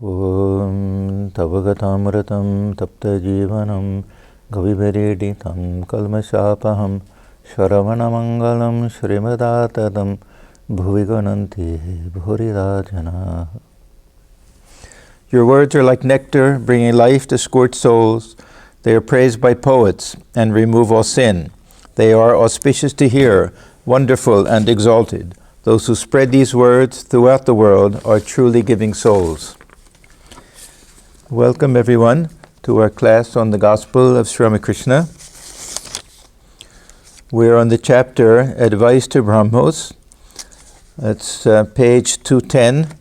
Om Tavagatamratam Tapta Jivanam Gavivareditam Kalmashapaham Shravanamangalam Shrimadatatam Bhuvigananti Bhuridajana. Your words are like nectar, bringing life to scorched souls. They are praised by poets and remove all sin. They are auspicious to hear, wonderful and exalted. Those who spread these words throughout the world are truly giving souls. Welcome everyone to our class on the Gospel of Sri Ramakrishna. We're on the chapter Advice to Brahmos. That's page 210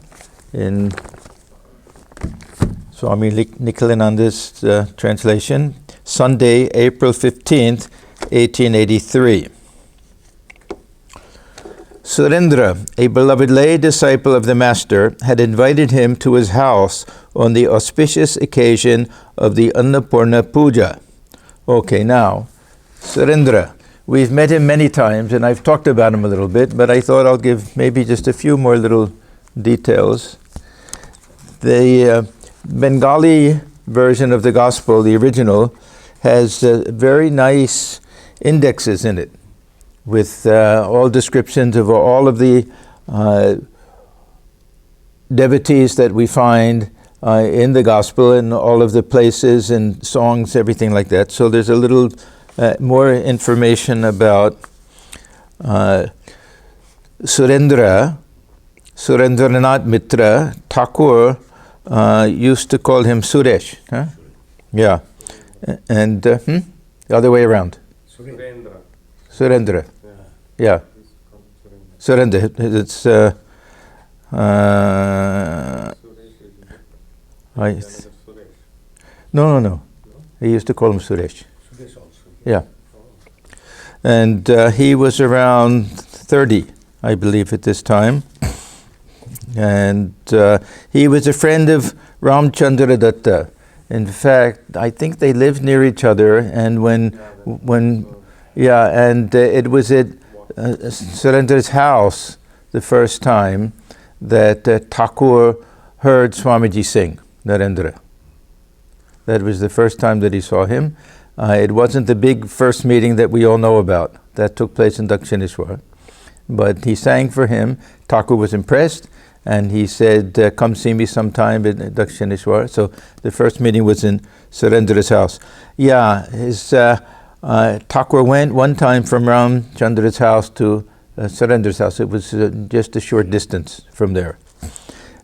in Swami Nikhilananda's translation. Sunday, April 15th, 1883. Surendra, a beloved lay disciple of the Master, had invited him to his house on the auspicious occasion of the Annapurna Puja. Okay, now, Surendra, we've met him many times and I've talked about him a little bit, but I thought I'll give maybe just a few more little details. The Bengali version of the Gospel, the original, has very nice indexes in it, with all descriptions of all of the devotees that we find in the Gospel, and all of the places and songs, everything like that. So there's a little more information about Surendra, Surendranath Mitra. Thakur used to call him Suresh. Huh? Yeah. And the other way around. Surendra. Yeah. Surendra. It's no. He used to call him Suresh. Yeah. And he was around 30, I believe, at this time. And he was a friend of Ramchandra Datta. In fact, I think they lived near each other, and it was at Surendra's house the first time that Thakur heard Swamiji sing, Narendra. That was the first time that he saw him. It wasn't the big first meeting that we all know about. That took place in Dakshineshwar. But he sang for him. Thakur was impressed, and he said, come see me sometime in Dakshineshwar. So the first meeting was in Surendra's house. Yeah, Thakur went one time from Ramchandra's house to Surendra's house. It was just a short distance from there.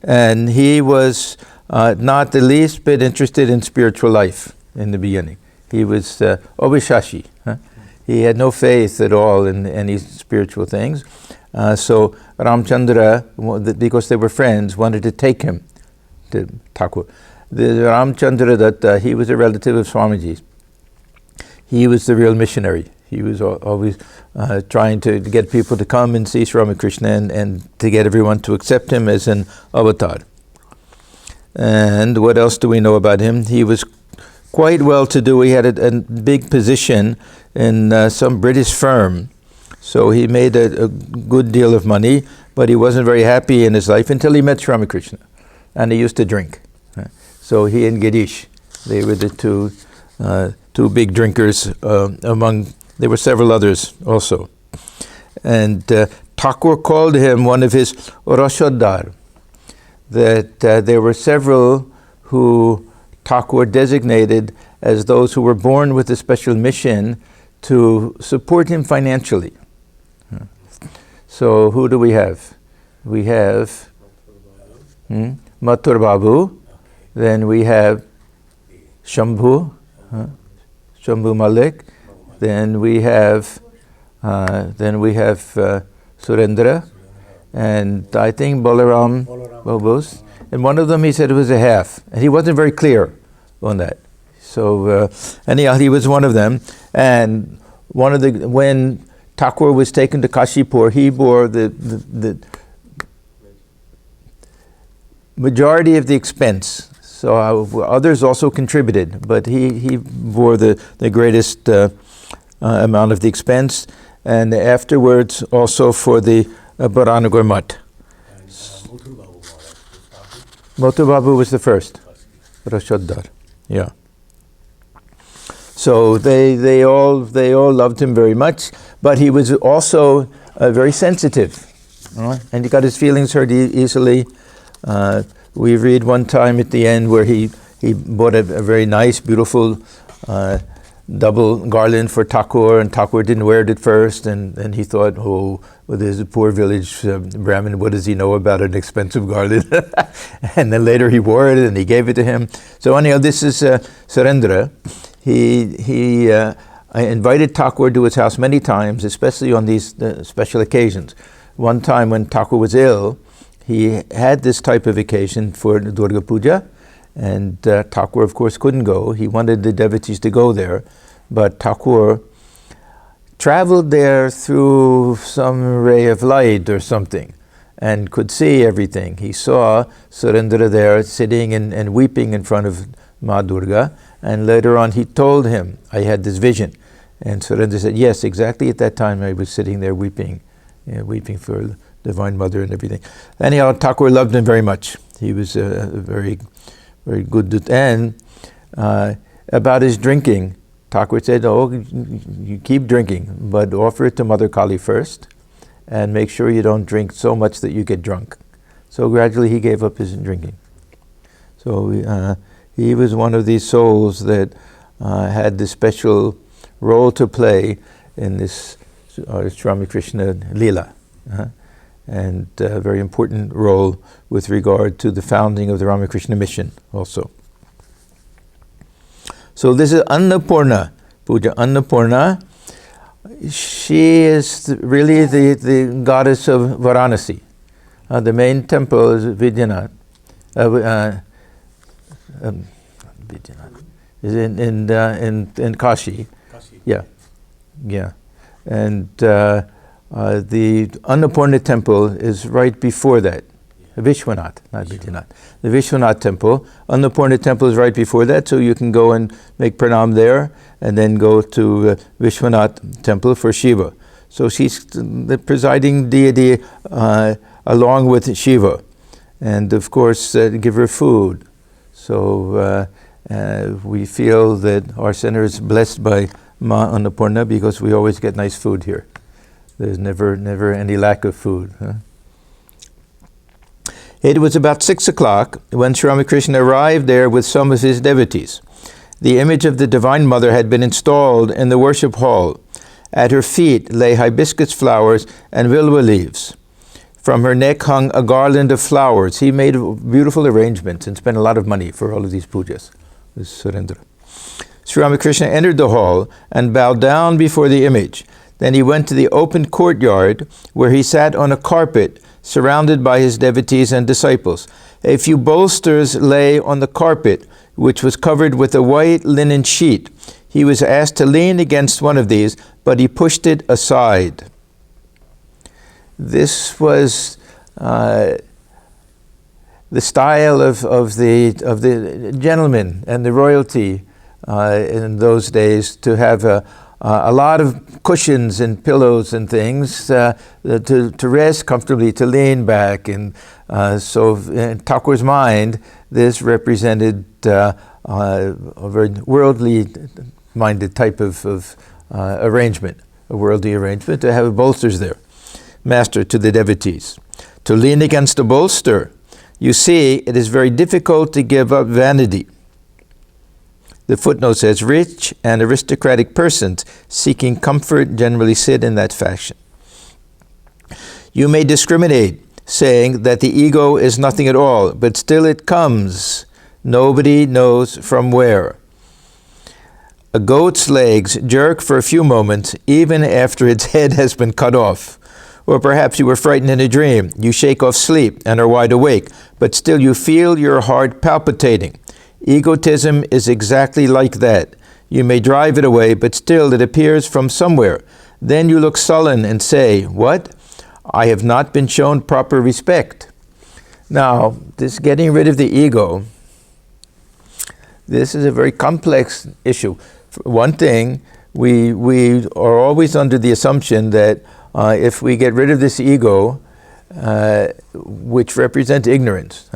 And he was not the least bit interested in spiritual life in the beginning. He was Obishashi. Huh? He had no faith at all in any spiritual things. So Ramchandra, because they were friends, wanted to take him to Thakur. The Ramchandra, that he was a relative of Swamiji's. He was the real missionary. He was always trying to get people to come and see Sri Ramakrishna and to get everyone to accept him as an avatar. And what else do we know about him? He was quite well-to-do. He had a big position in some British firm. So he made a good deal of money, but he wasn't very happy in his life until he met Sri Ramakrishna. And he used to drink. So he and Girish, they were the two big drinkers there were several others also. And Thakur called him one of his Rashodar, that there were several who Thakur designated as those who were born with a special mission to support him financially. So who do we have? We have Mathur Babu, then we have Shambhu, Shambhu Malik, then we have Surendra, and I think Balaram Babus. And one of them, he said it was a half, and he wasn't very clear on that. So anyhow, he was one of them. And when Thakur was taken to Kashipur, he bore the majority of the expense. So others also contributed, but he bore the greatest amount of the expense, and afterwards also for the Baranagar Mutt. Motu Babu was the first. Rashodar. Yeah. So they all loved him very much, but he was also very sensitive, and he got his feelings hurt easily. We read one time at the end where he bought a very nice, beautiful double garland for Thakur, and Thakur didn't wear it at first, and he thought, oh, well, there's a poor village Brahmin, what does he know about an expensive garland? And then later he wore it and he gave it to him. So anyhow, this is Surendra. I invited Thakur to his house many times, especially on these special occasions. One time when Thakur was ill, he had this type of occasion for Durga Puja, and Thakur, of course, couldn't go. He wanted the devotees to go there, but Thakur traveled there through some ray of light or something and could see everything. He saw Surendra there sitting and weeping in front of Ma Durga, and later on he told him, I had this vision. And Surendra said, yes, exactly at that time I was sitting there weeping, weeping for Divine Mother and everything. Anyhow, Thakur loved him very much. He was very, very good. And about his drinking, Thakur said, oh, you keep drinking, but offer it to Mother Kali first, and make sure you don't drink so much that you get drunk. So gradually he gave up his drinking. So he was one of these souls that had this special role to play in this Ramakrishna Leela, and a very important role with regard to the founding of the Ramakrishna mission also. So this is Annapurna Puja. Annapurna, she is really the goddess of Varanasi. The main temple is Vidyanath. Vidyanath is in Kashi. Yeah. And the Annapurna temple is right before that. Vishwanath, not Vidyanath. The Vishwanath temple, Annapurna temple is right before that, so you can go and make pranam there, and then go to Vishwanath temple for Shiva. So she's the presiding deity along with Shiva, and of course give her food. So we feel that our center is blessed by Ma Annapurna because we always get nice food here. There's never any lack of food. It was about 6 o'clock when Sri Ramakrishna arrived there with some of his devotees. The image of the Divine Mother had been installed in the worship hall. At her feet lay hibiscus flowers and vilva leaves. From her neck hung a garland of flowers. He made beautiful arrangements and spent a lot of money for all of these pujas. This is Surendra. Sri Ramakrishna entered the hall and bowed down before the image. Then he went to the open courtyard where he sat on a carpet surrounded by his devotees and disciples. A few bolsters lay on the carpet, which was covered with a white linen sheet. He was asked to lean against one of these, but he pushed it aside. This was the style of the gentleman and the royalty in those days, to have a lot of cushions and pillows and things to rest comfortably, to lean back. And so in Thakur's mind, this represented a very worldly-minded type of arrangement, a worldly arrangement, to have bolsters there. Master to the devotees, to lean against a bolster. You see, it is very difficult to give up vanity. The footnote says, rich and aristocratic persons seeking comfort generally sit in that fashion. You may discriminate, saying that the ego is nothing at all, but still it comes. Nobody knows from where. A goat's legs jerk for a few moments, even after its head has been cut off. Or perhaps you were frightened in a dream. You shake off sleep and are wide awake, but still you feel your heart palpitating. Egotism is exactly like that. You may drive it away, but still it appears from somewhere. Then you look sullen and say, what? I have not been shown proper respect. Now, this getting rid of the ego, this is a very complex issue. For one thing, we are always under the assumption that if we get rid of this ego, which represents ignorance,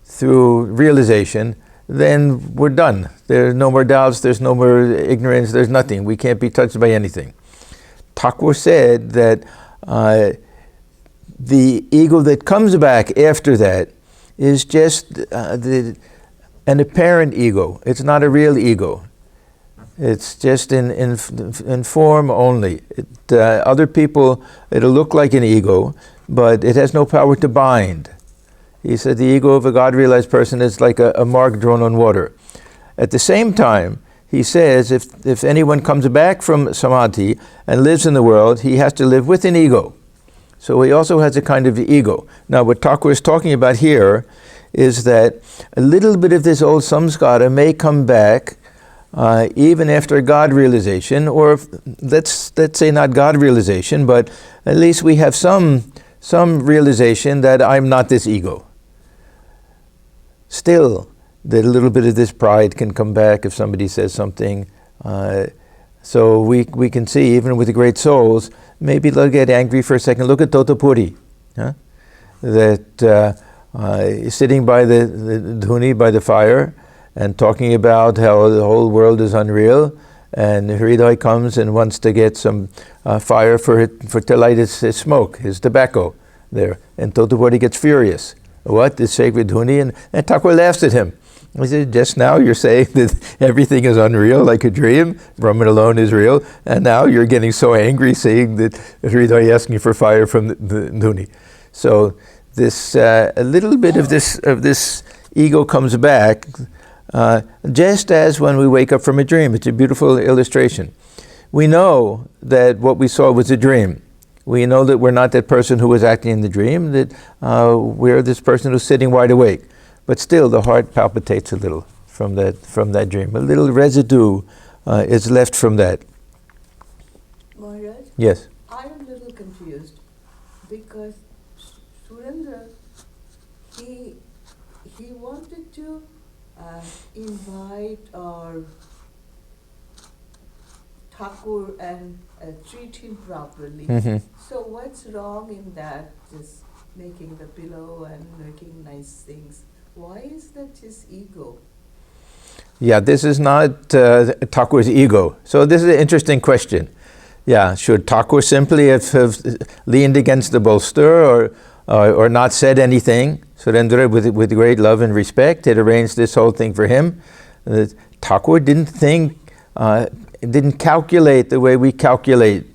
through realization, then we're done. There's no more doubts, there's no more ignorance, there's nothing. We can't be touched by anything. Thakur said that the ego that comes back after that is just an apparent ego. It's not a real ego. It's just in form only. Other people, it'll look like an ego, but it has no power to bind. He said the ego of a God-realized person is like a mark drawn on water. At the same time, he says if anyone comes back from samadhi and lives in the world, he has to live with an ego. So he also has a kind of ego. Now what Thakur is talking about here is that a little bit of this old samskara may come back even after God realization, or let's say not God realization, but at least we have some realization that I'm not this ego. Still, that a little bit of this pride can come back if somebody says something. So we can see, even with the great souls, maybe they'll get angry for a second. Look at Totapuri, that sitting by the dhuni, by the fire, and talking about how the whole world is unreal, and Hriday comes and wants to get some fire for to light his smoke, his tobacco there, and Totapuri gets furious. What? This sacred dhuni? And Thakur laughs at him. He said, just now you're saying that everything is unreal, like a dream, Brahman alone is real, and now you're getting so angry saying that Hriday asking for fire from the dhuni. So this a little bit of this ego comes back, just as when we wake up from a dream. It's a beautiful illustration. We know that what we saw was a dream. We know that we're not that person who was acting in the dream, that we're this person who's sitting wide awake. But still, the heart palpitates a little from that dream. A little residue is left from that. Maharaj? Yes? I'm a little confused because Surendra, he wanted to invite or Thakur and treat him properly. Mm-hmm. So what's wrong in that, just making the pillow and making nice things? Why is that his ego? Yeah, this is not Thakur's ego. So this is an interesting question. Yeah, should Thakur simply have leaned against the bolster or not said anything? Surendra, with great love and respect, had arranged this whole thing for him. Thakur didn't think, didn't calculate the way we calculate.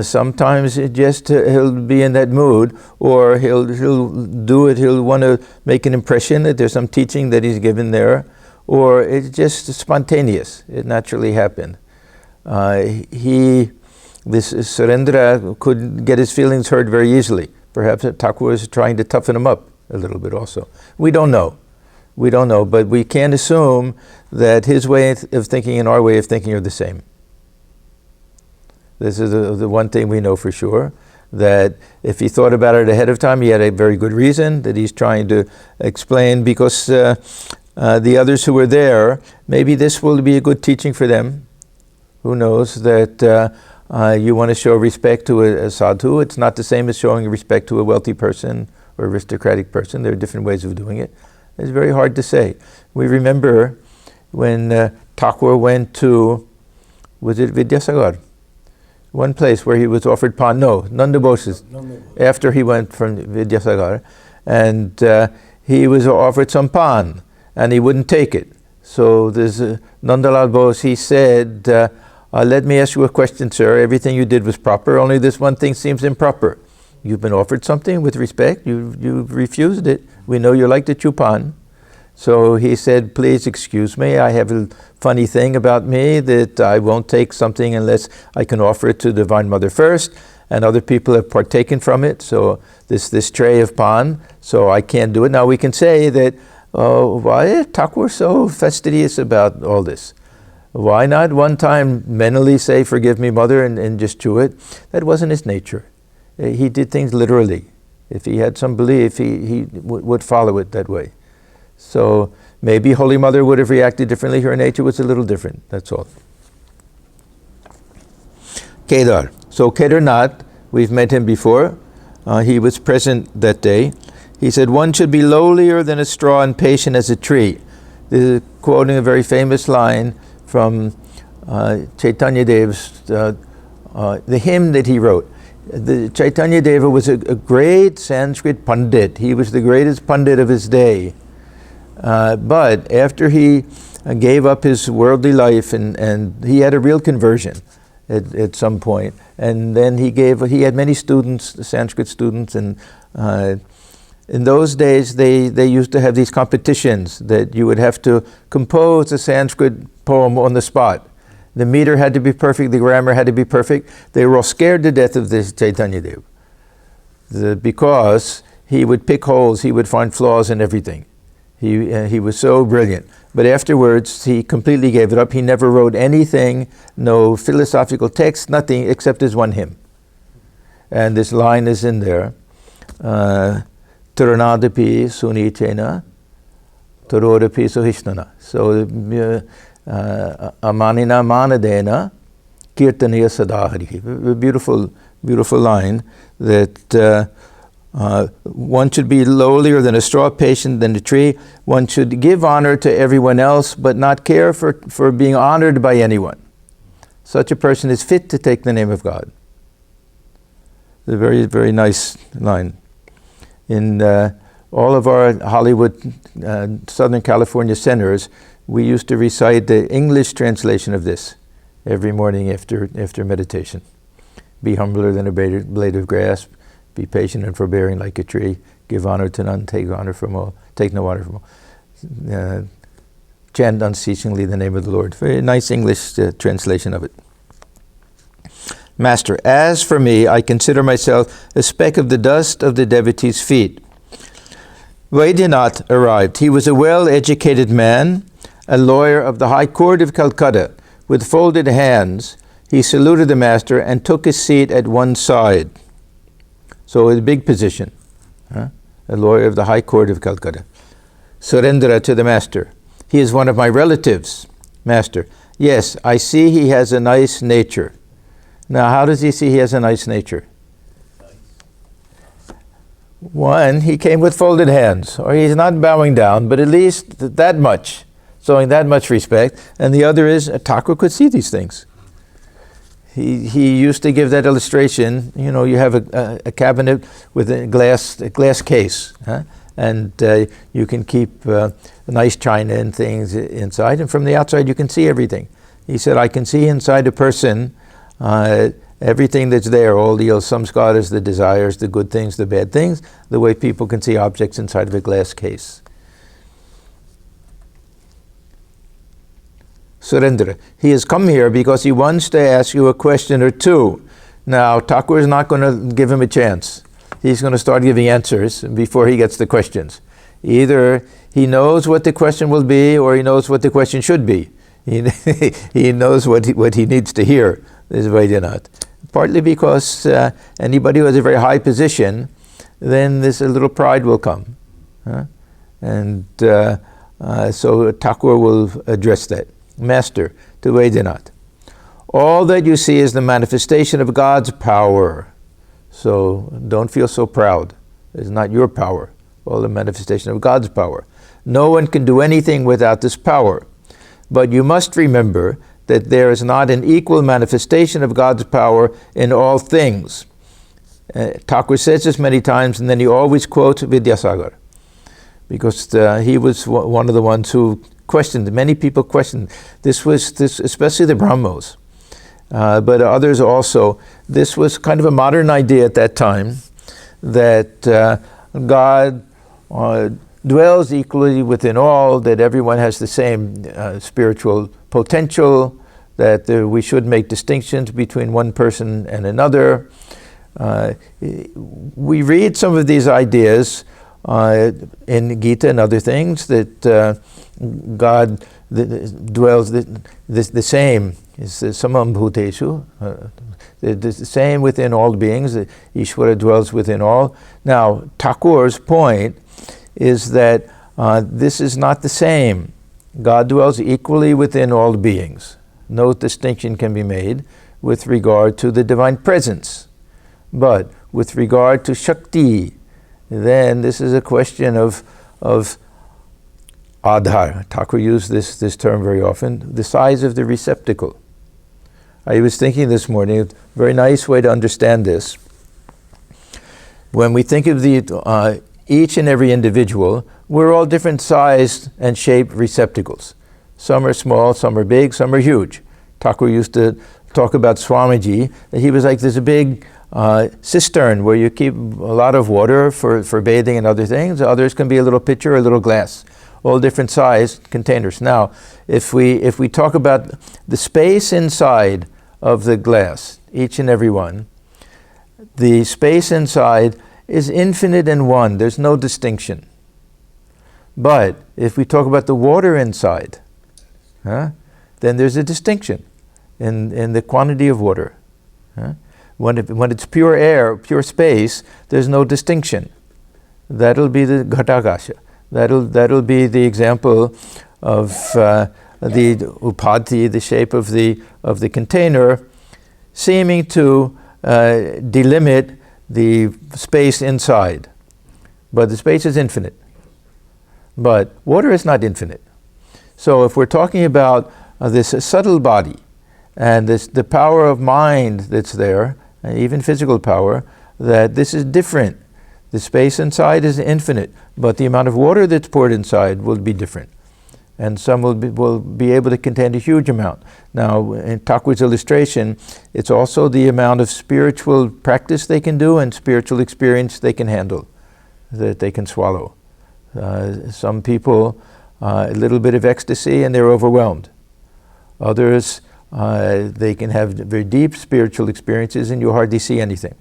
Sometimes he'll be in that mood, or he'll do it, he'll want to make an impression that there's some teaching that he's given there, or it's just spontaneous, it naturally happened. This Surendra could get his feelings hurt very easily. Perhaps Thakur was trying to toughen him up a little bit also. We don't know, but we can't assume that his way of thinking and our way of thinking are the same. This is the one thing we know for sure, that if he thought about it ahead of time, he had a very good reason that he's trying to explain, because the others who were there, maybe this will be a good teaching for them. Who knows, that you want to show respect to a sadhu. It's not the same as showing respect to a wealthy person or aristocratic person. There are different ways of doing it. It's very hard to say. We remember when Thakur went to, was it Vidyasagar? One place where he was offered pan, Nanda Bose's, after he went from Vidyasagar, and he was offered some pan, and he wouldn't take it. So there's Nandalal Bose, he said, let me ask you a question, sir. Everything you did was proper, only this one thing seems improper. You've been offered something with respect, you've refused it. We know you like to chew pan. So he said, please excuse me, I have a funny thing about me that I won't take something unless I can offer it to the Divine Mother first, and other people have partaken from it, so this tray of pan, so I can't do it. Now we can say that, why is Thakur so fastidious about all this? Why not one time mentally say, forgive me, Mother, and just chew it? That wasn't his nature. He did things literally. If he had some belief, he would follow it that way. So maybe Holy Mother would have reacted differently. Her nature was a little different, that's all. Kedar. So Kedarnath, we've met him before. He was present that day. He said, one should be lowlier than a straw and patient as a tree. This is quoting a very famous line from Chaitanya Deva's, the hymn that he wrote. The Chaitanya Deva was a great Sanskrit Pandit. He was the greatest Pandit of his day. But after he gave up his worldly life, and he had a real conversion at some point, and then he had many students, Sanskrit students, and in those days they used to have these competitions that you would have to compose a Sanskrit poem on the spot. The meter had to be perfect, the grammar had to be perfect. They were all scared to death of this Chaitanya Deva because he would pick holes, he would find flaws in everything. He was so brilliant. But afterwards, he completely gave it up. He never wrote anything, no philosophical text, nothing except his one hymn. And this line is in there. Taranadapi sunichena, tarodapi suhishnana. So, amanina manadena, kirtaniya sadahari. A beautiful, beautiful line that one should be lowlier than a straw, patient than a tree. One should give honor to everyone else, but not care for being honored by anyone. Such a person is fit to take the name of God. It's a very, very nice line. In all of our Hollywood, Southern California centers, we used to recite the English translation of this every morning after meditation. Be humbler than a blade of grass. Be patient and forbearing like a tree. Give honor to none. Take honor from all. Take no honor from all. Chant unceasingly the name of the Lord. Very nice English translation of it. Master, as for me, I consider myself a speck of the dust of the devotee's feet. Vaidyanath arrived. He was a well-educated man, a lawyer of the High Court of Calcutta. With folded hands, he saluted the master and took his seat at one side. So a big position, a lawyer of the High Court of Calcutta. Surendra to the master. He is one of my relatives. Master, yes, I see he has a nice nature. Now, how does he see he has a nice nature? One, he came with folded hands, or he's not bowing down, but at least that much, showing that much respect. And the other is, Thakur could see these things. He used to give that illustration. You know, you have a cabinet with a glass case, and you can keep nice china and things inside, and from the outside you can see everything. He said, I can see inside a person everything that's there, all the samskaras, the desires, the good things, the bad things, the way people can see objects inside of a glass case. Surendra, he has come here because he wants to ask you a question or two. Now, Thakur is not going to give him a chance. He's going to start giving answers before he gets the questions. Either he knows what the question will be, or he knows what the question should be. He knows what he needs to hear, this Vaidyanath. Partly because anybody who has a very high position, then a little pride will come. And so Thakur will address that. Master, to Vaidyanath, all that you see is the manifestation of God's power. So don't feel so proud. It's not your power, all the manifestation of God's power. No one can do anything without this power. But you must remember that there is not an equal manifestation of God's power in all things. Thakur says this many times, and then he always quotes Vidyasagar, because he was one of the ones who questioned. Many people questioned. This, especially the Brahmos, but others also. This was kind of a modern idea at that time, that God dwells equally within all, that everyone has the same spiritual potential, that we should make distinctions between one person and another. We read some of these ideas in Gita and other things, that God dwells the same, is samam bhuteshu, the same within all beings, that Ishvara dwells within all. Now, Thakur's point is that this is not the same. God dwells equally within all beings. No distinction can be made with regard to the divine presence. But with regard to Shakti then this is a question of adhar. Thakur used this term very often, the size of the receptacle. I was thinking this morning, a very nice way to understand this. When we think of the each and every individual, we're all different sized and shaped receptacles. Some are small, some are big, some are huge. Thakur used to talk about Swamiji, that he was like this big cistern where you keep a lot of water for bathing and other things. Others can be a little pitcher or a little glass. All different sized containers. Now, if we talk about the space inside of the glass, each and every one, the space inside is infinite and one. There's no distinction. But if we talk about the water inside, then there's a distinction in the quantity of water. When it's pure air, pure space, there's no distinction. That'll be the ghatakasha. That'll be the example of the upadhi, the shape of the container, seeming to delimit the space inside. But the space is infinite. But water is not infinite. So if we're talking about this subtle body and the power of mind that's there, and even physical power, that this is different. The space inside is infinite, but the amount of water that's poured inside will be different. And some will be able to contain a huge amount. Now, in Thakur's illustration, it's also the amount of spiritual practice they can do and spiritual experience they can handle, that they can swallow. Some people, a little bit of ecstasy and they're overwhelmed. Others, they can have very deep spiritual experiences and you hardly see anything.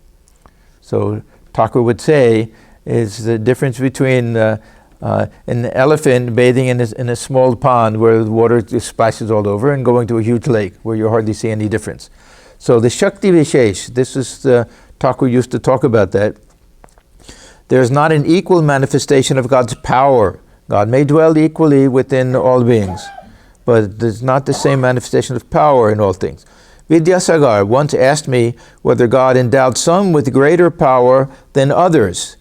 So Thakur would say is the difference between an elephant bathing in a small pond where the water just splashes all over and going to a huge lake where you hardly see any difference. So the Shakti Vishesh, this is Thakur used to talk about that. There's not an equal manifestation of God's power. God may dwell equally within all beings, but there's not the same manifestation of power in all things. Vidyasagar once asked me whether God endowed some with greater power than others.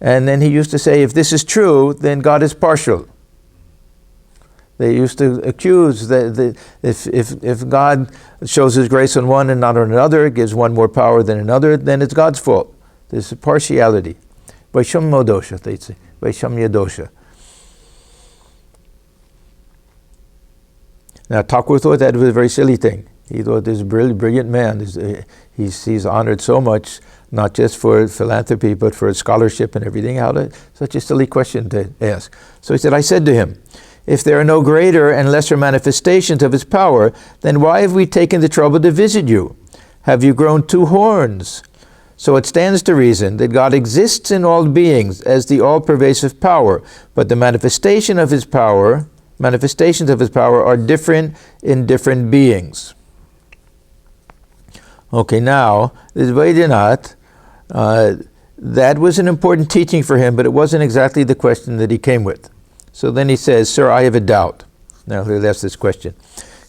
And then he used to say, if this is true, then God is partial. They used to accuse that if God shows his grace on one and not on another, gives one more power than another, then it's God's fault. There's a partiality. Vaishamya dosha, they say. Vaishamya dosha. Now, Thakur thought that was a very silly thing. He thought this brilliant man, he's honored so much, not just for philanthropy, but for scholarship and everything. Such a silly question to ask. So he said, I said to him, if there are no greater and lesser manifestations of his power, then why have we taken the trouble to visit you? Have you grown two horns? So it stands to reason that God exists in all beings as the all-pervasive power, but the manifestations of his power are different in different beings. Okay, now, this Vaidinath, that was an important teaching for him, but it wasn't exactly the question that he came with. So then he says, sir, I have a doubt. Now, that's this question.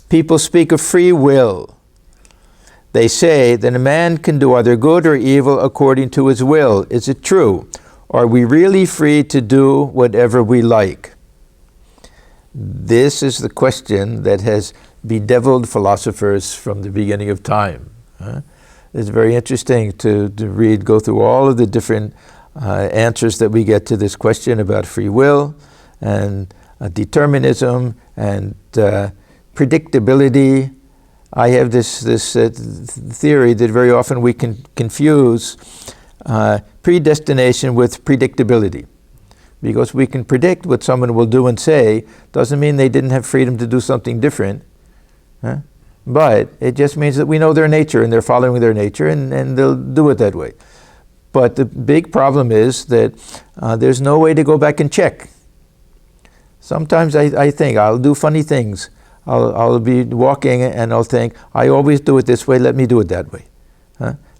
People speak of free will. They say that a man can do either good or evil according to his will. Is it true? Are we really free to do whatever we like? This is the question that has bedeviled philosophers from the beginning of time. It's very interesting to go through all of the different answers that we get to this question about free will and determinism and predictability. I have this theory that very often we can confuse predestination with predictability. Because we can predict what someone will do and say, doesn't mean they didn't have freedom to do something different. But it just means that we know their nature and they're following their nature and they'll do it that way. But the big problem is that there's no way to go back and check. Sometimes I think I'll do funny things. I'll be walking and I'll think, I always do it this way, let me do it that way.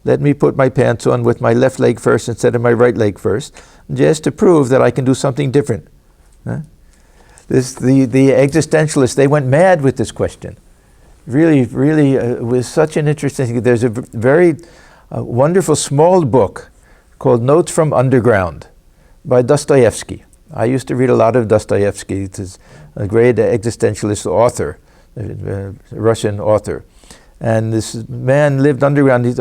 Let me put my pants on with my left leg first instead of my right leg first, just to prove that I can do something different. The existentialists, they went mad with this question. Really, was such an interesting thing. There's a very wonderful small book called Notes from Underground. by Dostoevsky. I used to read a lot of Dostoevsky. He's a great existentialist author, a Russian author. And this man lived underground. He's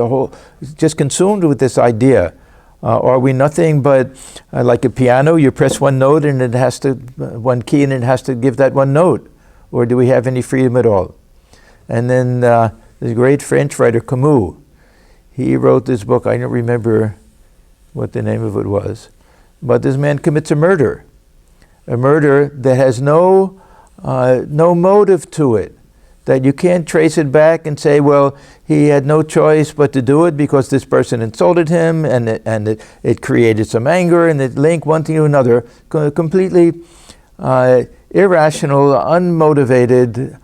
just consumed with this idea. Are we nothing but like a piano? You press one note and it has to, one key, and it has to give that one note. Or do we have any freedom at all? And then the great French writer Camus, he wrote this book. I don't remember what the name of it was. But this man commits a murder that has no motive to it, that you can't trace it back and say, well, he had no choice but to do it because this person insulted him, and it created some anger, and it linked one thing to another. Completely irrational, unmotivated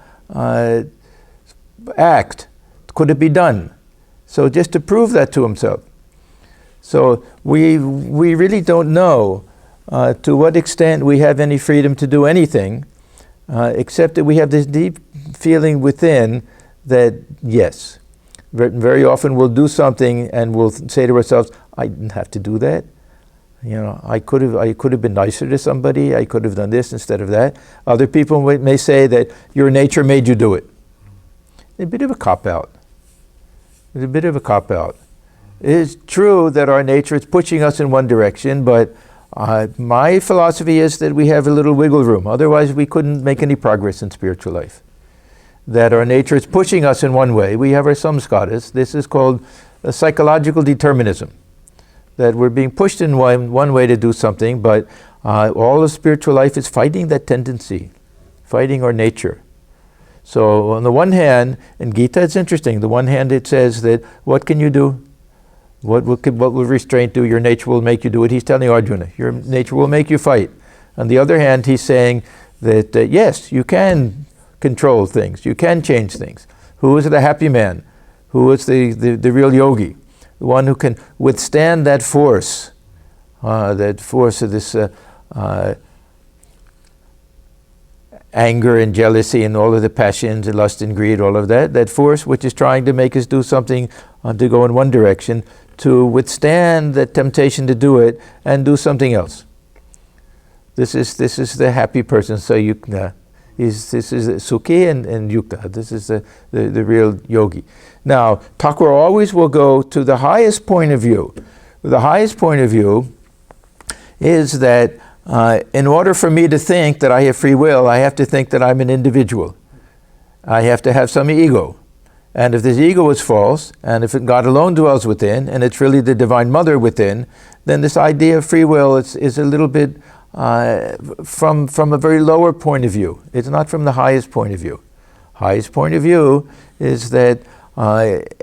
act. Could it be done? So just to prove that to himself. So we really don't know to what extent we have any freedom to do anything, except that we have this deep feeling within that, yes, very often we'll do something and we'll say to ourselves, I didn't have to do that. You know, I could have been nicer to somebody. I could have done this instead of that. Other people may say that your nature made you do it. A bit of a cop-out. It's a bit of a cop-out. It is true that our nature is pushing us in one direction, but my philosophy is that we have a little wiggle room. Otherwise, we couldn't make any progress in spiritual life. That our nature is pushing us in one way. We have our samskaras. This is called a psychological determinism. That we're being pushed in one way to do something, but all of spiritual life is fighting that tendency, fighting our nature. So on the one hand, in Gita it's interesting. The one hand it says that what can you do? What will restraint do? Your nature will make you do it. He's telling Arjuna, your nature will make you fight. On the other hand, he's saying that yes, you can control things. You can change things. Who is the happy man? Who is the real yogi? The one who can withstand that force of this anger and jealousy and all of the passions and lust and greed, all of that force which is trying to make us do something to go in one direction, to withstand the temptation to do it and do something else. This is the happy person. So this is Sukhi and Yukta. This is the real yogi. Now, Thakur always will go to the highest point of view. The highest point of view is that in order for me to think that I have free will, I have to think that I'm an individual. I have to have some ego. And if this ego is false, and if God alone dwells within, and it's really the Divine Mother within, then this idea of free will is a little bit from a very lower point of view. It's not from the highest point of view. Highest point of view is that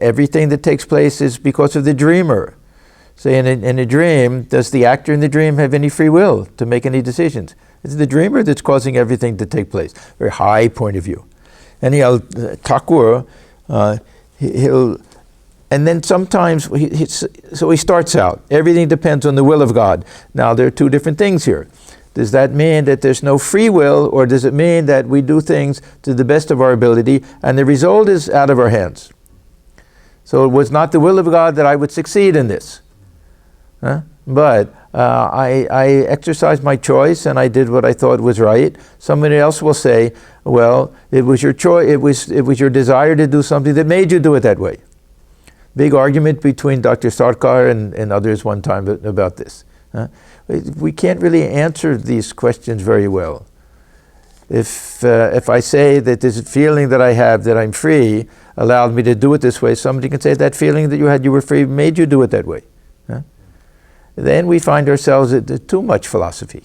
everything that takes place is because of the dreamer. Say in a dream, does the actor in the dream have any free will to make any decisions? It's the dreamer that's causing everything to take place. Very high point of view. Anyhow, Thakur, he'll, and then sometimes, so he starts out, everything depends on the will of God. Now there are two different things here. Does that mean that there's no free will, or does it mean that we do things to the best of our ability and the result is out of our hands? So it was not the will of God that I would succeed in this. But I exercised my choice and I did what I thought was right. Somebody else will say, well, it was your choice, it was your desire to do something that made you do it that way. Big argument between Dr. Sarkar and others one time about this. We can't really answer these questions very well. If I say that this feeling that I have that I'm free allowed me to do it this way, somebody can say that feeling that you had you were free made you do it that way. Then we find ourselves at too much philosophy.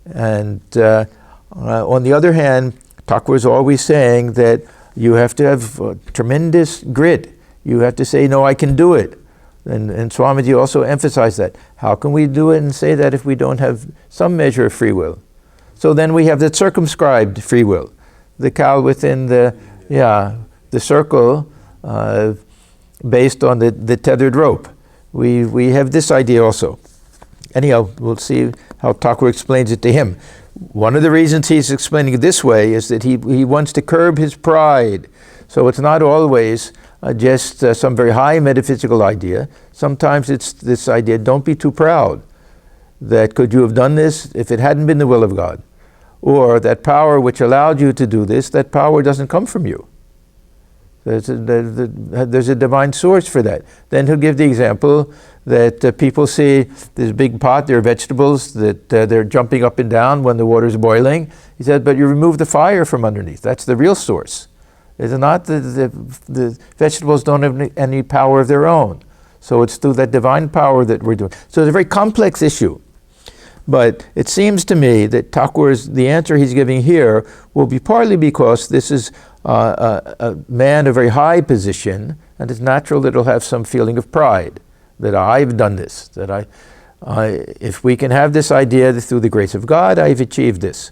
And on the other hand, Thakur is always saying that you have to have tremendous grit. You have to say, no, I can do it. And Swamiji also emphasized that. How can we do it and say that if we don't have some measure of free will? So then we have the circumscribed free will. The cow within the circle based on the tethered rope. We have this idea also. Anyhow, we'll see how Thakur explains it to him. One of the reasons he's explaining it this way is that he wants to curb his pride. So it's not always just some very high metaphysical idea. Sometimes it's this idea, don't be too proud. that could you have done this if it hadn't been the will of God? Or that power which allowed you to do this, that power doesn't come from you. There's a divine source for that. Then he'll give the example that people see this big pot, there are vegetables that they're jumping up and down when the water's boiling. He said, but you remove the fire from underneath. That's the real source. It's not the vegetables don't have any power of their own. So it's through that divine power that we're doing. So it's a very complex issue. But it seems to me that Thakur's, the answer he's giving here will be partly because this is a man of very high position, and it's natural that he'll have some feeling of pride, that I've done this, that if we can have this idea that through the grace of God I've achieved this,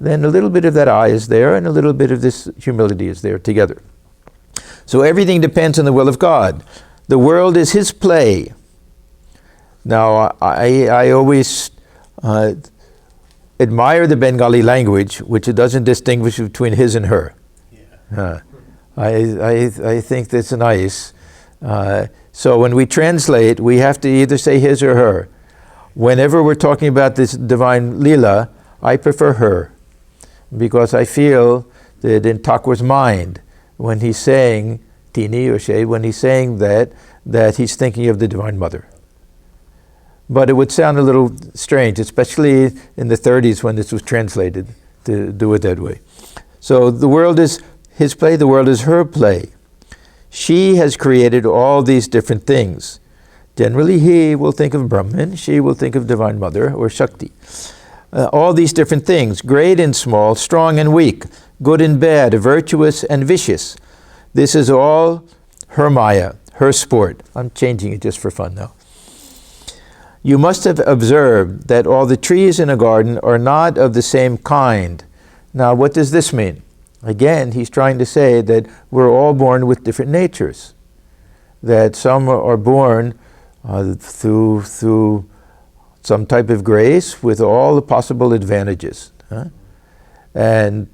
then a little bit of that I is there and a little bit of this humility is there together. So everything depends on the will of God. The world is his play. Now I always admire the Bengali language, which it doesn't distinguish between his and her. Yeah. I think that's nice. So when we translate, we have to either say his or her. Whenever we're talking about this divine Leela, I prefer her, because I feel that in Thakur's mind, when he's saying Tini or She, when he's saying that he's thinking of the Divine Mother. But it would sound a little strange, especially in the 30s when this was translated, to do it that way. So the world is his play, the world is her play. She has created all these different things. Generally, he will think of Brahman, she will think of Divine Mother or Shakti. All these different things, great and small, strong and weak, good and bad, virtuous and vicious. This is all her Maya, her sport. I'm changing it just for fun now. You must have observed that all the trees in a garden are not of the same kind. Now, what does this mean? Again, he's trying to say that we're all born with different natures. That some are born through some type of grace with all the possible advantages. And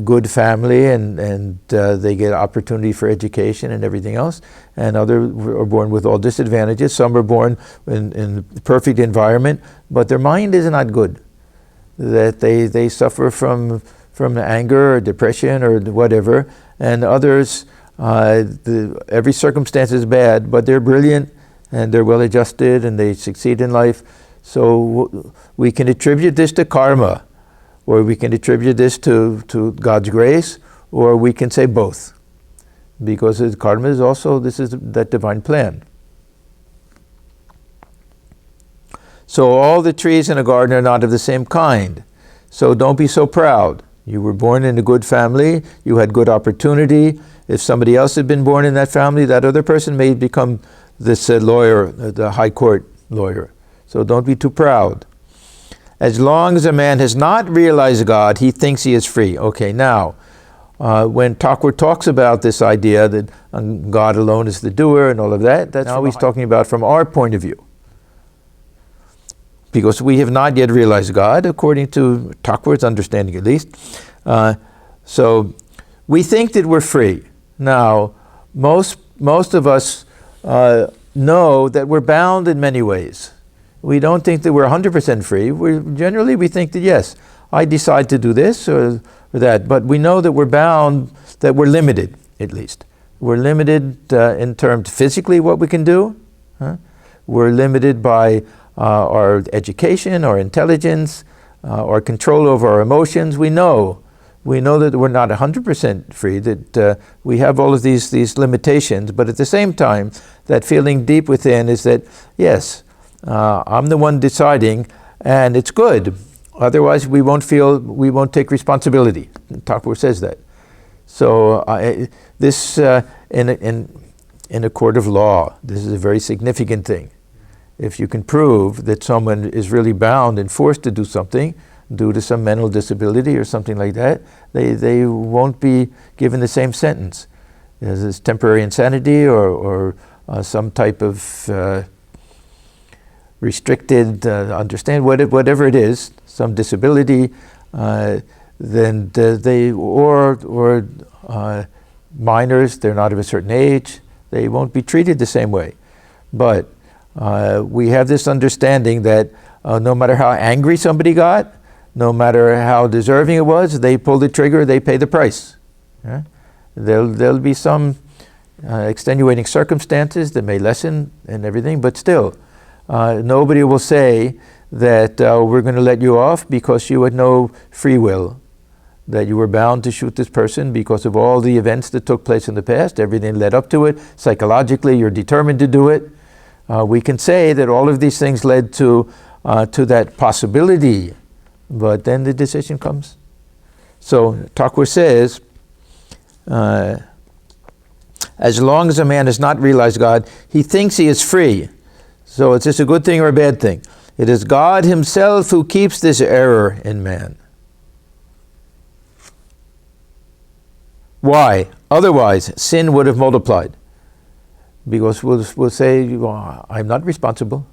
good family, and they get opportunity for education and everything else. And others are born with all disadvantages. Some are born in perfect environment, but their mind is not good. That they suffer from anger or depression or whatever. And others, every circumstance is bad, but they're brilliant and they're well adjusted and they succeed in life. So we can attribute this to karma, or we can attribute this to God's grace, or we can say both. Because karma is also, this is that divine plan. So all the trees in a garden are not of the same kind. So don't be so proud. You were born in a good family, you had good opportunity. If somebody else had been born in that family, that other person may become this lawyer, the high court lawyer. So don't be too proud. As long as a man has not realized God, he thinks he is free. Okay, now, when Thakur talks about this idea that God alone is the doer and all of that, that's now he's talking about from our point of view. Because we have not yet realized God, according to Thakur's understanding at least. So we think that we're free. Now, most of us know that we're bound in many ways. We don't think that we're 100% free. Generally we think that yes, I decide to do this or that, but we know that we're bound, that we're limited at least. We're limited in terms physically what we can do. We're limited by our education, our intelligence, our control over our emotions. We know that we're not 100% free, that we have all of these limitations, but at the same time, that feeling deep within is that, yes, I'm the one deciding, and it's good. Otherwise, we won't take responsibility. Thakur says that. So this, in a court of law, this is a very significant thing. If you can prove that someone is really bound and forced to do something due to some mental disability or something like that, they won't be given the same sentence. There's this temporary insanity or some type of restricted whatever it is, some disability, then minors, they're not of a certain age, they won't be treated the same way. But we have this understanding that No matter how angry somebody got, no matter how deserving it was, they pull the trigger, they pay the price. Yeah? There'll be some extenuating circumstances that may lessen and everything, but still, nobody will say that we're going to let you off because you had no free will, that you were bound to shoot this person because of all the events that took place in the past, everything led up to it. Psychologically, you're determined to do it. We can say that all of these things led to that possibility, but then the decision comes. So Thakur says, as long as a man has not realized God, he thinks he is free. So is this a good thing or a bad thing? It is God himself who keeps this error in man. Why? Otherwise, sin would have multiplied. Because we'll say, well, I'm not responsible.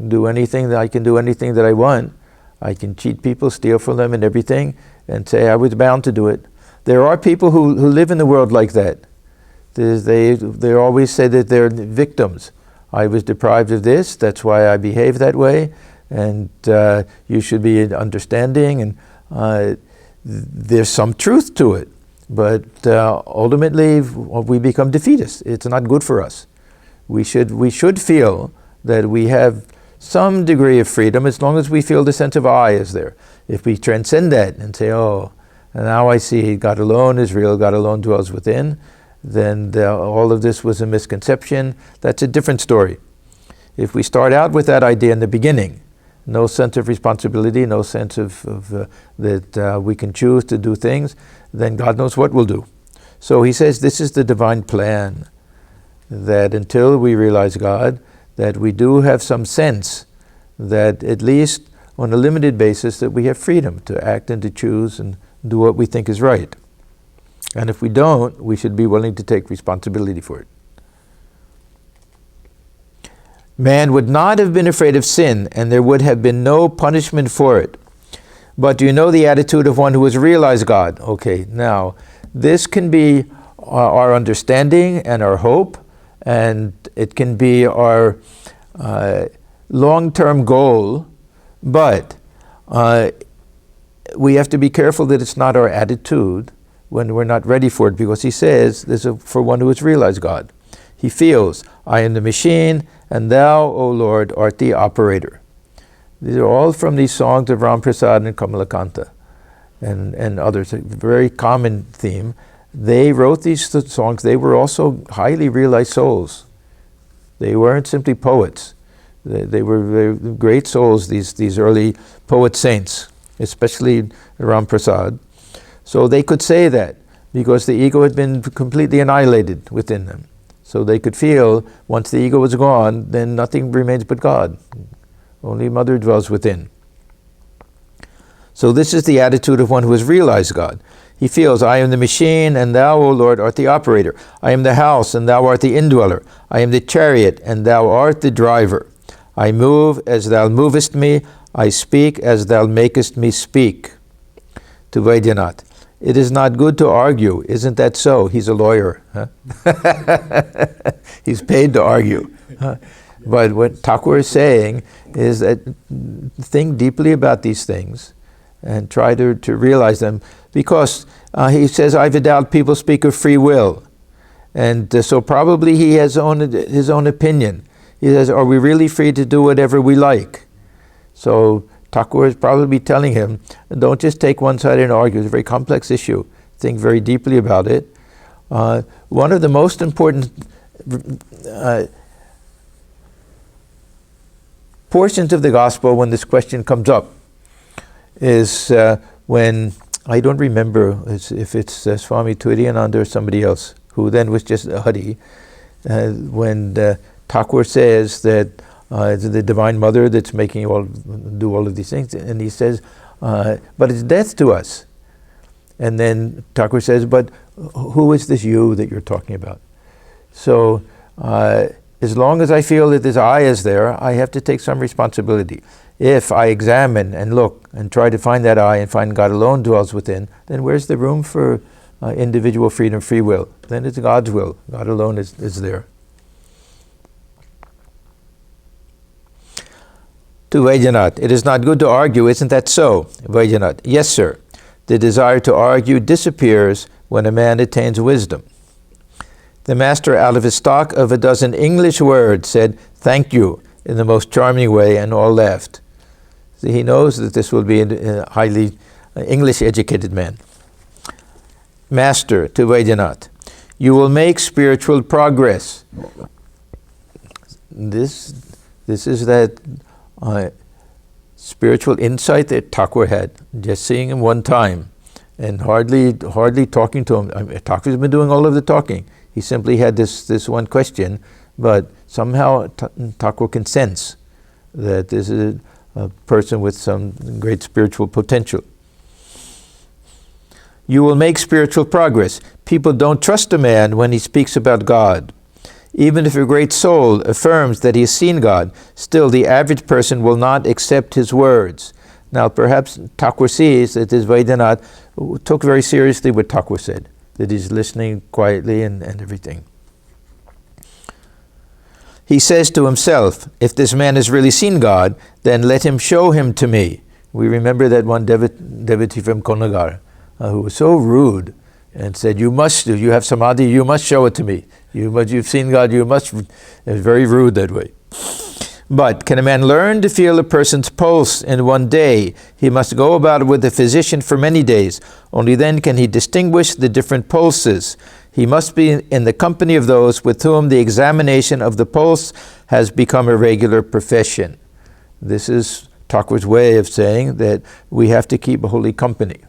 I can do anything that I want. I can cheat people, steal from them and everything, and say I was bound to do it. There are people who live in the world like that. They always say that they're victims. I was deprived of this, that's why I behave that way, and you should be understanding, and there's some truth to it. But ultimately, we become defeatists. It's not good for us. We should feel that we have some degree of freedom as long as we feel the sense of I is there. If we transcend that and say, oh, now I see God alone is real, God alone dwells within, then all of this was a misconception. That's a different story. If we start out with that idea in the beginning, no sense of responsibility, no sense of that we can choose to do things, then God knows what we'll do. So he says this is the divine plan, that until we realize God, that we do have some sense that at least on a limited basis that we have freedom to act and to choose and do what we think is right. And if we don't, we should be willing to take responsibility for it. Man would not have been afraid of sin, and there would have been no punishment for it. But do you know the attitude of one who has realized God? Okay, now, this can be our understanding and our hope, and it can be our long-term goal, but we have to be careful that it's not our attitude when we're not ready for it, because he says, this is for one who has realized God. He feels, I am the machine, and thou, O Lord, art the operator. These are all from these songs of Ram Prasad and Kamalakanta and others, a very common theme. They wrote these songs, they were also highly realized souls. They weren't simply poets. They were great souls, these early poet saints, especially Ram Prasad. So they could say that because the ego had been completely annihilated within them. So they could feel once the ego was gone, then nothing remains but God. Only Mother dwells within. So this is the attitude of one who has realized God. He feels, I am the machine, and thou, O Lord, art the operator. I am the house, and thou art the indweller. I am the chariot, and thou art the driver. I move as thou movest me. I speak as thou makest me speak. To Vaidyanath. It is not good to argue. Isn't that so? He's a lawyer. Huh? He's paid to argue. Huh? But what Thakur is saying is that think deeply about these things and try to realize them, because he says, I've doubt people speak of free will. And so probably he has his own opinion. He says, are we really free to do whatever we like? So Thakur is probably telling him, don't just take one side and argue. It's a very complex issue. Think very deeply about it. One of the most important portions of the gospel when this question comes up is when, I don't remember if it's Swami Turiyananda or somebody else, who then was just a Hari, when Thakur says that the Divine Mother that's making you do all of these things, and he says, but it's death to us. And then Thakur says, but who is this you that you're talking about? So as long as I feel that this I is there, I have to take some responsibility. If I examine and look and try to find that I and find God alone dwells within, then where's the room for individual freedom, free will? Then it's God's will. God alone is there. To Vaidyanath, it is not good to argue, isn't that so? Vaidyanath, yes, sir. The desire to argue disappears when a man attains wisdom. The master, out of his stock of a dozen English words, said, "Thank you," in the most charming way, and all laughed. See, he knows that this will be a highly English-educated man. Master, to Vaidyanath, you will make spiritual progress. This is that spiritual insight that Thakur had, just seeing him one time and hardly talking to him. Thakur's been doing all of the talking. He simply had this one question, but somehow Thakur can sense that this is a person with some great spiritual potential. You will make spiritual progress. People don't trust a man when he speaks about God. Even if a great soul affirms that he has seen God, still the average person will not accept his words. Now perhaps Thakur sees that this Vaidyanath took very seriously what Thakur said, that he's listening quietly and everything. He says to himself, if this man has really seen God, then let him show him to me. We remember that one devotee from Konagar who was so rude and said, you have samadhi, you must show it to me. You've seen God, you must. It was very rude that way. But can a man learn to feel a person's pulse in one day? He must go about it with a physician for many days. Only then can he distinguish the different pulses. He must be in the company of those with whom the examination of the pulse has become a regular profession. This is Thakur's way of saying that we have to keep a holy company.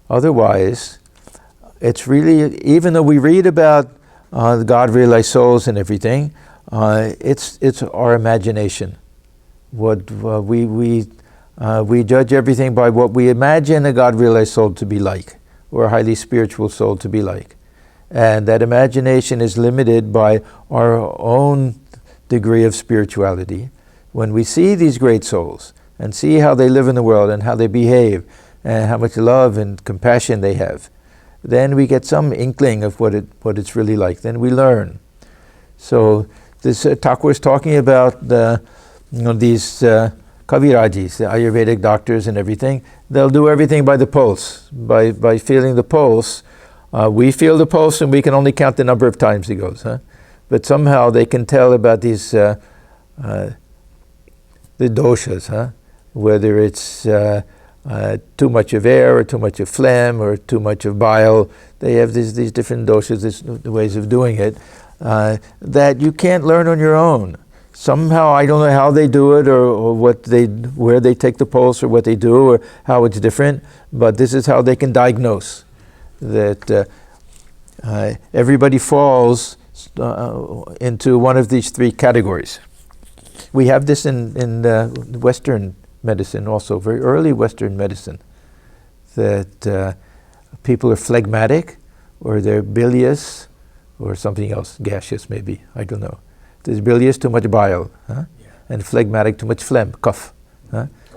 Otherwise, it's really, even though we read about God realized souls and everything, it's our imagination. What we judge everything by what we imagine a God realized soul to be like, or a highly spiritual soul to be like, and that imagination is limited by our own degree of spirituality. When we see these great souls and see how they live in the world and how they behave and how much love and compassion they have, then we get some inkling of what it's really like. Then we learn. So this Thakur is talking about these Kavirajis, the Ayurvedic doctors and everything. They'll do everything by the pulse, by feeling the pulse. We feel the pulse and we can only count the number of times it goes. But somehow they can tell about these the doshas, whether it's too much of air or too much of phlegm or too much of bile. They have these different doshas, these ways of doing it, that you can't learn on your own. Somehow, I don't know how they do it or where they take the pulse or what they do or how it's different, but this is how they can diagnose that everybody falls into one of these three categories. We have this in Western medicine also, very early Western medicine, that people are phlegmatic or they're bilious or something else, gaseous maybe, I don't know. There's bilious, too much bile, and phlegmatic, too much phlegm, cough.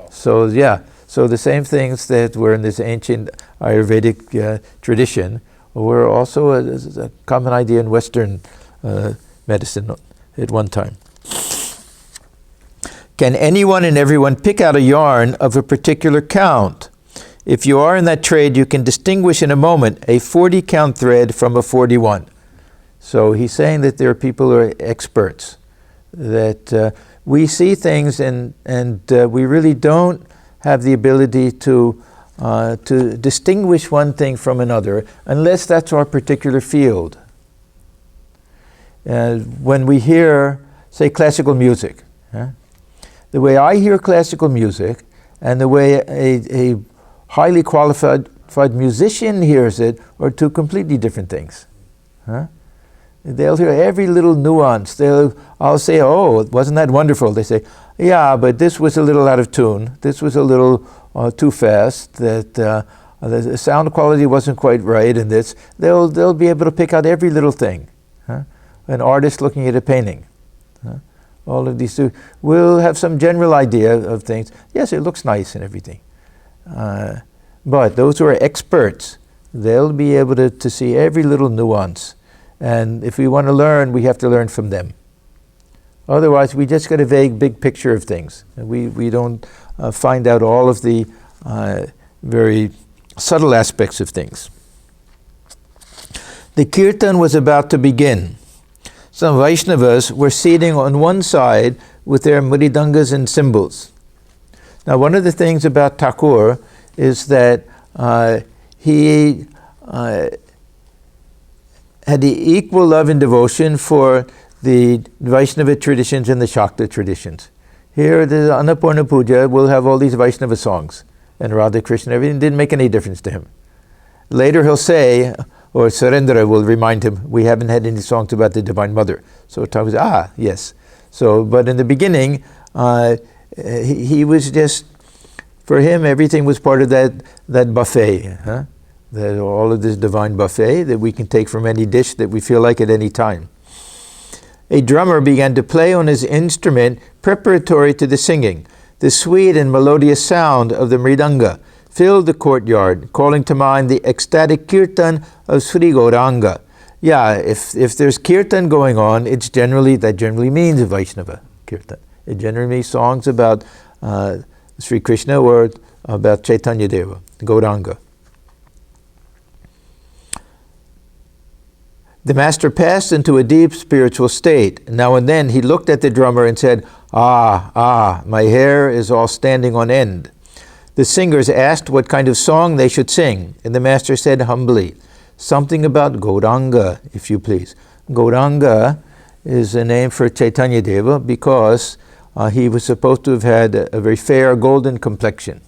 So the same things that were in this ancient Ayurvedic tradition were also a common idea in Western medicine at one time. Can anyone and everyone pick out a yarn of a particular count? If you are in that trade, you can distinguish in a moment a 40-count thread from a 41. So he's saying that there are people who are experts, that we see things and we really don't have the ability to distinguish one thing from another unless that's our particular field. When we hear, say, classical music, the way I hear classical music and the way a highly qualified musician hears it are two completely different things. They'll hear every little nuance. I'll say, oh, wasn't that wonderful? They say, yeah, but this was a little out of tune. This was a little too fast. That the sound quality wasn't quite right in this. They'll be able to pick out every little thing. An artist looking at a painting. All of these two will have some general idea of things. Yes, it looks nice and everything. But those who are experts, they'll be able to see every little nuance And if we want to learn, we have to learn from them. Otherwise, we just get a vague, big picture of things. And we don't find out all of the very subtle aspects of things. The Kirtan was about to begin. Some Vaishnavas were sitting on one side with their mridangas and cymbals. Now, one of the things about Thakur is that he had the equal love and devotion for the Vaishnava traditions and the Shakta traditions. Here, the Annapurna Puja will have all these Vaishnava songs, and Radha-Krishna, everything didn't make any difference to him. Later he'll say, or Surendra will remind him, we haven't had any songs about the Divine Mother. So Thakur says, yes. So, but in the beginning, he was just, for him, everything was part of that buffet, that all of this divine buffet that we can take from any dish that we feel like at any time. A drummer began to play on his instrument preparatory to the singing. The sweet and melodious sound of the mridanga filled the courtyard, calling to mind the ecstatic Kirtan of Sri Gauranga. Yeah, if there's Kirtan going on, that generally means Vaishnava Kirtan. It generally means songs about Sri Krishna or about Chaitanya Deva, Gauranga. The master passed into a deep spiritual state. Now and then he looked at the drummer and said, my hair is all standing on end. The singers asked what kind of song they should sing, and the master said humbly, something about Gauranga, if you please. Gauranga is a name for Chaitanya Deva because he was supposed to have had a very fair golden complexion.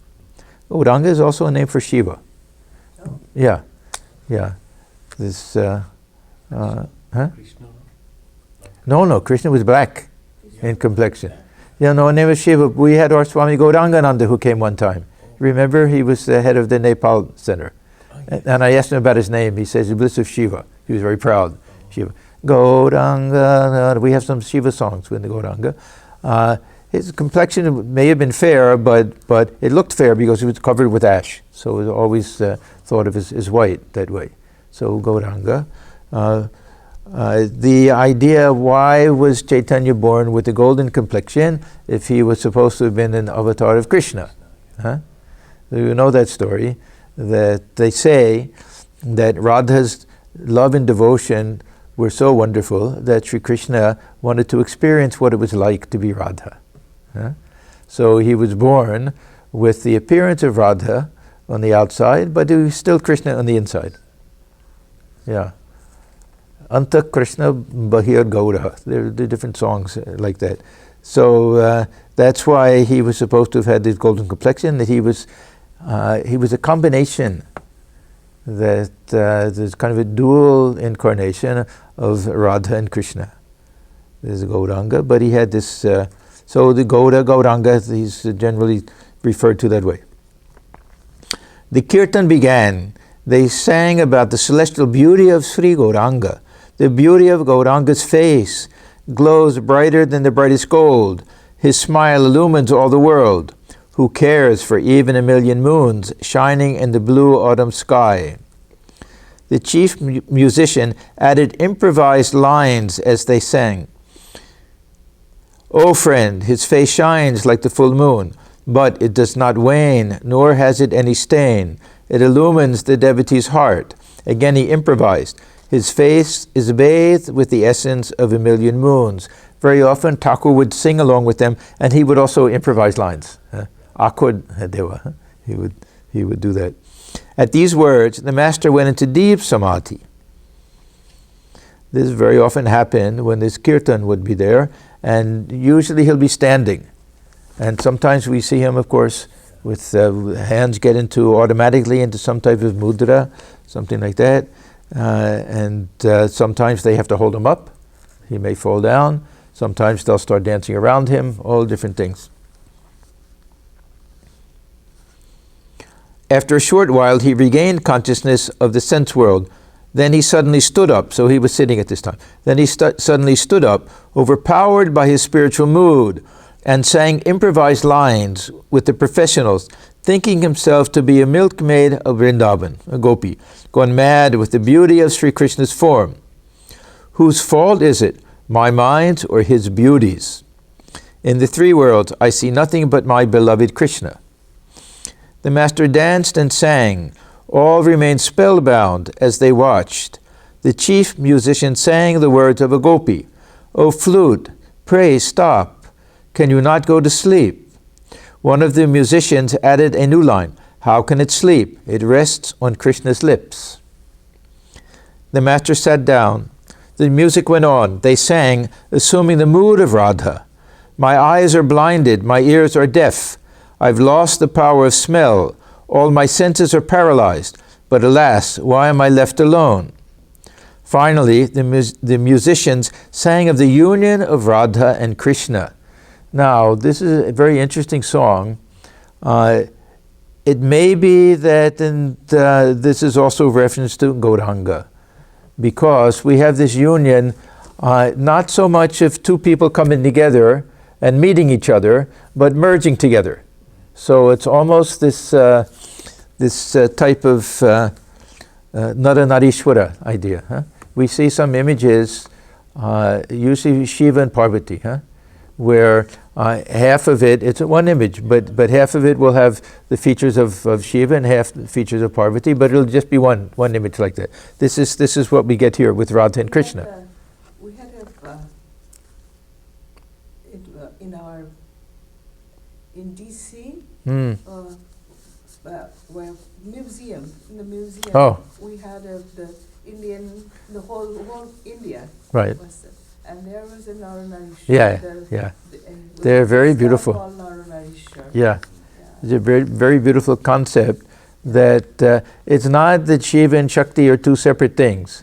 Gauranga is also a name for Shiva. Oh. Yeah. This... No, Krishna was black in complexion. Yeah, no, name was Shiva. We had our Swami Gaurangananda who came one time. Remember, he was the head of the Nepal Center. And I asked him about his name. He says, the bliss of Shiva. He was very proud. Shiva. Gauranga. We have some Shiva songs with the Gauranga. His complexion may have been fair, but it looked fair because he was covered with ash. So it was always thought of as white that way. So Gauranga. The idea, why was Chaitanya born with a golden complexion if he was supposed to have been an avatar of Krishna? You know that story, that they say that Radha's love and devotion were so wonderful that Sri Krishna wanted to experience what it was like to be Radha. So he was born with the appearance of Radha on the outside, but he was still Krishna on the inside. Yeah. Anta Krishna Bahir Gaura. There are different songs like that. So that's why he was supposed to have had this golden complexion, that he was a combination, that there's kind of a dual incarnation of Radha and Krishna. There's Gauranga, but he had this, so the Gauranga, he's generally referred to that way. The Kirtan began. They sang about the celestial beauty of Sri Gauranga. The beauty of Gauranga's face glows brighter than the brightest gold. His smile illumines all the world. Who cares for even a million moons shining in the blue autumn sky? The chief musician added improvised lines as they sang. O friend, his face shines like the full moon, but it does not wane, nor has it any stain. It illumines the devotee's heart. Again he improvised. His face is bathed with the essence of a million moons. Very often Thakur would sing along with them, and he would also improvise lines. Akud Deva, he would do that. At these words, the master went into deep samadhi. This very often happened when this kirtan would be there, and usually he'll be standing. And sometimes we see him, of course, with hands get automatically into some type of mudra, something like that. And sometimes they have to hold him up. He may fall down. Sometimes they'll start dancing around him, all different things. After a short while, he regained consciousness of the sense world. Then he suddenly stood up, so he was sitting at this time. Then he suddenly stood up, overpowered by his spiritual mood, and sang improvised lines with the professionals, thinking himself to be a milkmaid of Vrindavan, a gopi, gone mad with the beauty of Sri Krishna's form. Whose fault is it, my mind's or his beauty's? In the three worlds, I see nothing but my beloved Krishna. The master danced and sang. All remained spellbound as they watched. The chief musician sang the words of a gopi. O flute, pray stop. Can you not go to sleep? One of the musicians added a new line. How can it sleep? It rests on Krishna's lips. The master sat down. The music went on. They sang, assuming the mood of Radha. My eyes are blinded, my ears are deaf. I've lost the power of smell. All my senses are paralyzed. But alas, why am I left alone? Finally, the musicians sang of the union of Radha and Krishna. Now, this is a very interesting song. It may be that this is also reference to Gauranga, because we have this union, not so much of two people coming together and meeting each other, but merging together. So it's almost this type of Nara-Narishwara idea. Huh? We see some images, usually Shiva and Parvati, where half of it, it's one image, but half of it will have the features of Shiva and half the features of Parvati, but it'll just be one image like that. This is what we get here with Radha and Krishna. We had in DC, where museum, in the museum, we had the Indian, the whole India. Right. And there was a Nara-Narishwara. Yeah. They're very beautiful. Yeah. It's a very, very beautiful concept that it's not that Shiva and Shakti are two separate things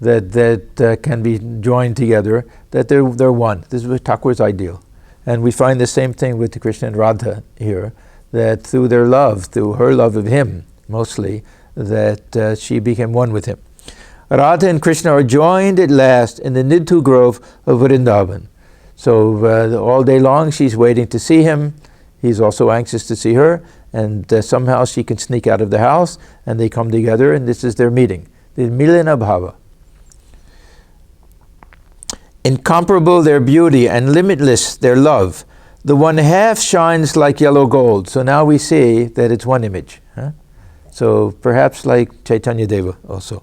that can be joined together, that they're one. This is Thakur's ideal. And we find the same thing with Krishna and Radha here, that through their love, through her love of him mostly, that she became one with him. Radha and Krishna are joined at last in the Nidhu Grove of Vrindavan. So all day long she's waiting to see him. He's also anxious to see her, and somehow she can sneak out of the house, and they come together, and this is their meeting. The Milana Bhava. Incomparable their beauty and limitless their love. The one half shines like yellow gold. So now we see that it's one image. So perhaps like Chaitanya Deva also.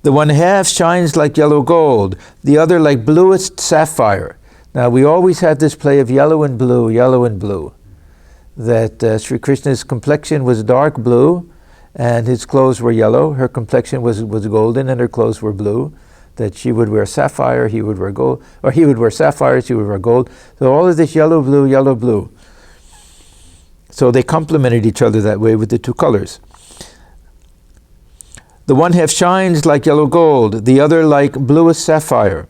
The one half shines like yellow gold, the other like bluest sapphire. Now we always had this play of yellow and blue, that Sri Krishna's complexion was dark blue and his clothes were yellow. Her complexion was golden and her clothes were blue. That she would wear sapphire, he would wear gold, or he would wear sapphire, she would wear gold. So all of this yellow, blue. So they complemented each other that way with the two colors. The one half shines like yellow gold, the other like bluest sapphire.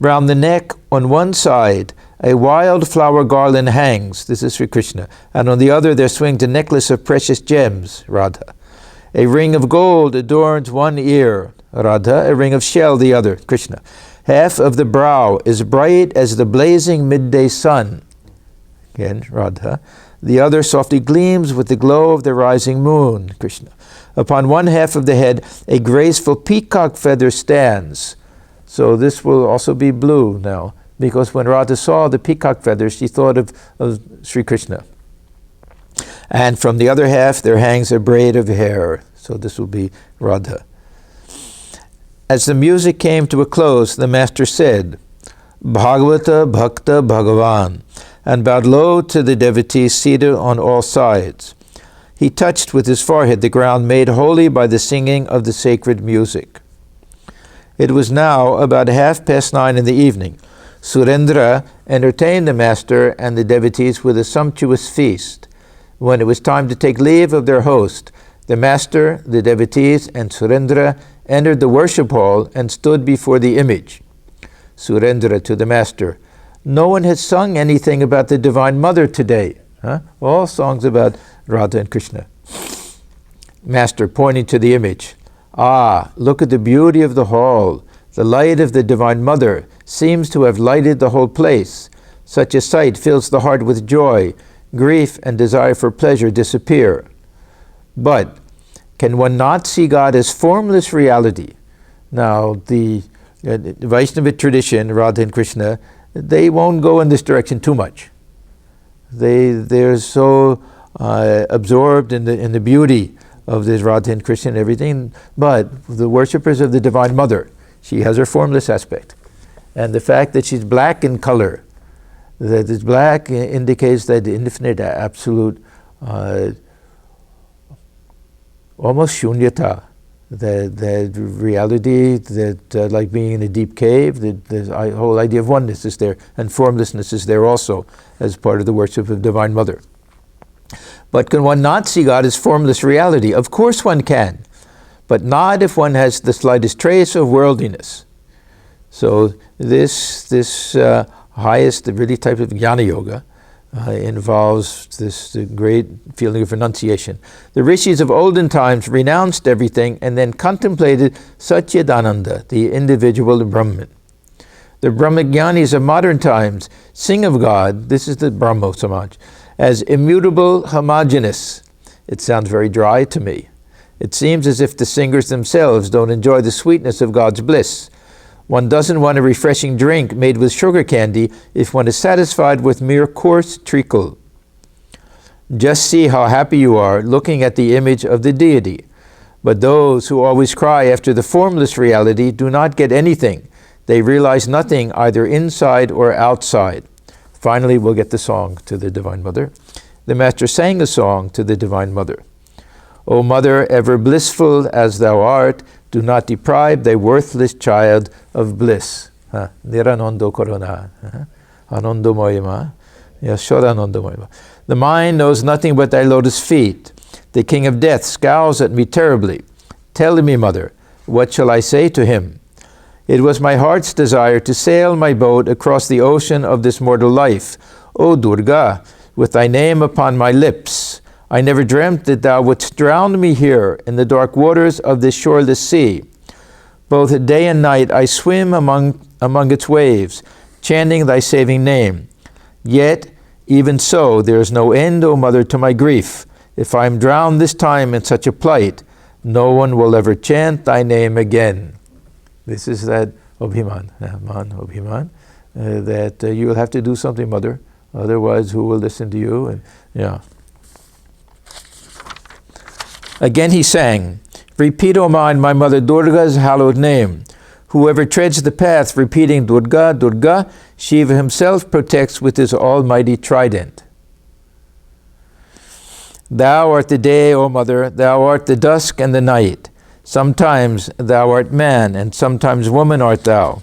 Round the neck, on one side, a wild flower garland hangs, this is Sri Krishna, and on the other there swings a necklace of precious gems, Radha. A ring of gold adorns one ear, Radha, a ring of shell the other, Krishna. Half of the brow is bright as the blazing midday sun, again, Radha. The other softly gleams with the glow of the rising moon, Krishna. Upon one half of the head, a graceful peacock feather stands. So this will also be blue now, because when Radha saw the peacock feathers, she thought of Sri Krishna. And from the other half, there hangs a braid of hair. So this will be Radha. As the music came to a close, the master said, Bhagavata Bhakta Bhagavan, and bowed low to the devotees seated on all sides. He touched with his forehead the ground made holy by the singing of the sacred music. It was now about 9:30 in the evening. Surendra entertained the master and the devotees with a sumptuous feast. When it was time to take leave of their host, the master, the devotees, and Surendra entered the worship hall and stood before the image. Surendra to the master, no one has sung anything about the Divine Mother today. All songs about Radha and Krishna. Master pointing to the image. Look at the beauty of the hall. The light of the Divine Mother seems to have lighted the whole place. Such a sight fills the heart with joy. Grief and desire for pleasure disappear. But can one not see God as formless reality? Now, the The Vaishnava tradition, Radha and Krishna, they won't go in this direction too much. They're so absorbed in the beauty of this Radha and Krishna and everything. But the worshippers of the Divine Mother, she has her formless aspect. And the fact that she's black in color, that it's black indicates that the infinite, absolute, almost shunyata, that reality, that like being in a deep cave, the whole idea of oneness is there, and formlessness is there also as part of the worship of Divine Mother. But can one not see God as formless reality? Of course one can, but not if one has the slightest trace of worldliness. So this highest, really type of jnana yoga involves this great feeling of renunciation. The rishis of olden times renounced everything and then contemplated Satchidananda, the individual Brahman. The Brahmajnanis of modern times sing of God, this is the Brahmo Samaj, as immutable, homogeneous. It sounds very dry to me. It seems as if the singers themselves don't enjoy the sweetness of God's bliss. One doesn't want a refreshing drink made with sugar candy if one is satisfied with mere coarse treacle. Just see how happy you are looking at the image of the deity. But those who always cry after the formless reality do not get anything. They realize nothing either inside or outside. Finally, we'll get the song to the Divine Mother. The Master sang a song to the Divine Mother. O Mother, ever blissful as thou art, do not deprive thy worthless child of bliss. Niranando korona. Anando moyama. Yashodanando moyama. The mind knows nothing but thy lotus feet. The king of death scowls at me terribly. Tell me, Mother, what shall I say to him? It was my heart's desire to sail my boat across the ocean of this mortal life. O Durga, with thy name upon my lips, I never dreamt that thou wouldst drown me here in the dark waters of this shoreless sea. Both day and night I swim among its waves, chanting thy saving name. Yet, even so, there is no end, O Mother, to my grief. If I am drowned this time in such a plight, no one will ever chant thy name again. This is that Abhiman, that you will have to do something, Mother. Otherwise, who will listen to you? And yeah. Again he sang, repeat, O mind, my Mother Durga's hallowed name. Whoever treads the path repeating Durga, Durga, Shiva himself protects with his almighty trident. Thou art the day, O Mother, thou art the dusk and the night. Sometimes thou art man, and sometimes woman art thou.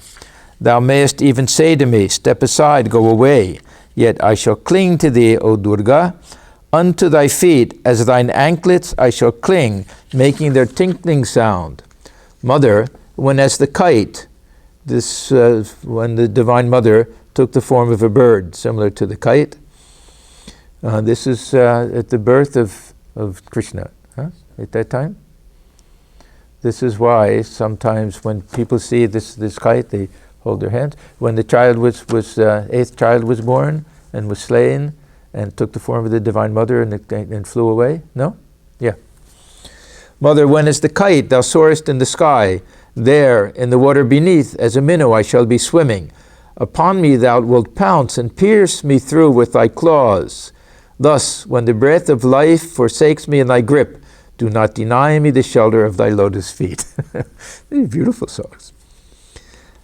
Thou mayest even say to me, step aside, go away. Yet I shall cling to thee, O Durga. Unto thy feet, as thine anklets, I shall cling, making their tinkling sound. Mother, when as the kite, when the Divine Mother took the form of a bird, similar to the kite, this is at the birth of Krishna, at that time. This is why sometimes when people see this kite, they hold their hands. When the child eighth child was born and was slain, and took the form of the Divine Mother and flew away? No? Yeah. Mother, when as the kite thou soarest in the sky, there in the water beneath as a minnow I shall be swimming. Upon me thou wilt pounce and pierce me through with thy claws. Thus, when the breath of life forsakes me in thy grip, do not deny me the shelter of thy lotus feet. These beautiful songs.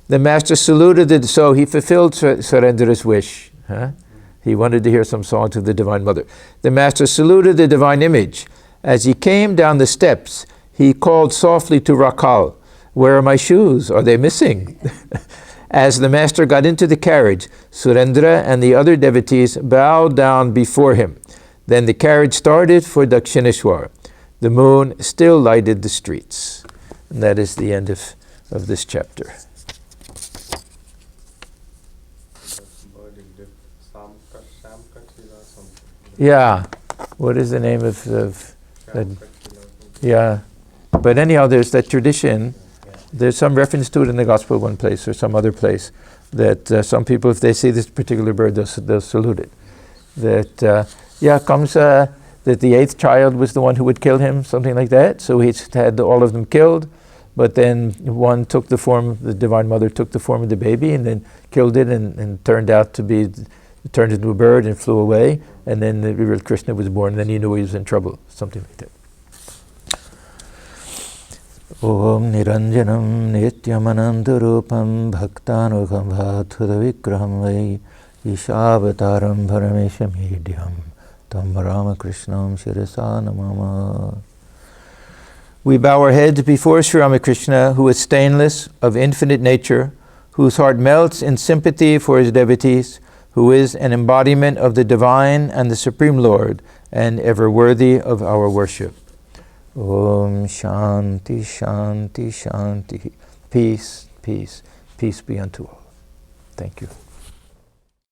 The Master saluted it, so he fulfilled Surendra's wish. He wanted to hear some songs of the Divine Mother. The Master saluted the Divine Image. As he came down the steps, he called softly to Rakal, where are my shoes? Are they missing? As the Master got into the carriage, Surendra and the other devotees bowed down before him. Then the carriage started for Dakshineshwar. The moon still lighted the streets. And that is the end of this chapter. Yeah, what is the name of that? Yeah, but anyhow, there's that tradition. There's some reference to it in the Gospel one place or some other place that some people, if they see this particular bird, they'll salute it. That comes that the eighth child was the one who would kill him, something like that. So he's had all of them killed, but then one took the form, the Divine Mother took the form of the baby and then killed it and turned into a bird and flew away, and then the real Krishna was born, and then he knew he was in trouble, something like that. Om Niranjanam Nityamanandarupam Bhaktanugham Bhathudavigraham Vai Ishavataram Parameshamedhyam Tam Ramakrishnam Shirasa Namama. We bow our heads before Sri Ramakrishna, who is stainless, of infinite nature, whose heart melts in sympathy for his devotees, who is an embodiment of the Divine and the Supreme Lord, and ever worthy of our worship. Om Shanti Shanti Shanti. Peace, peace, peace be unto all. Thank you.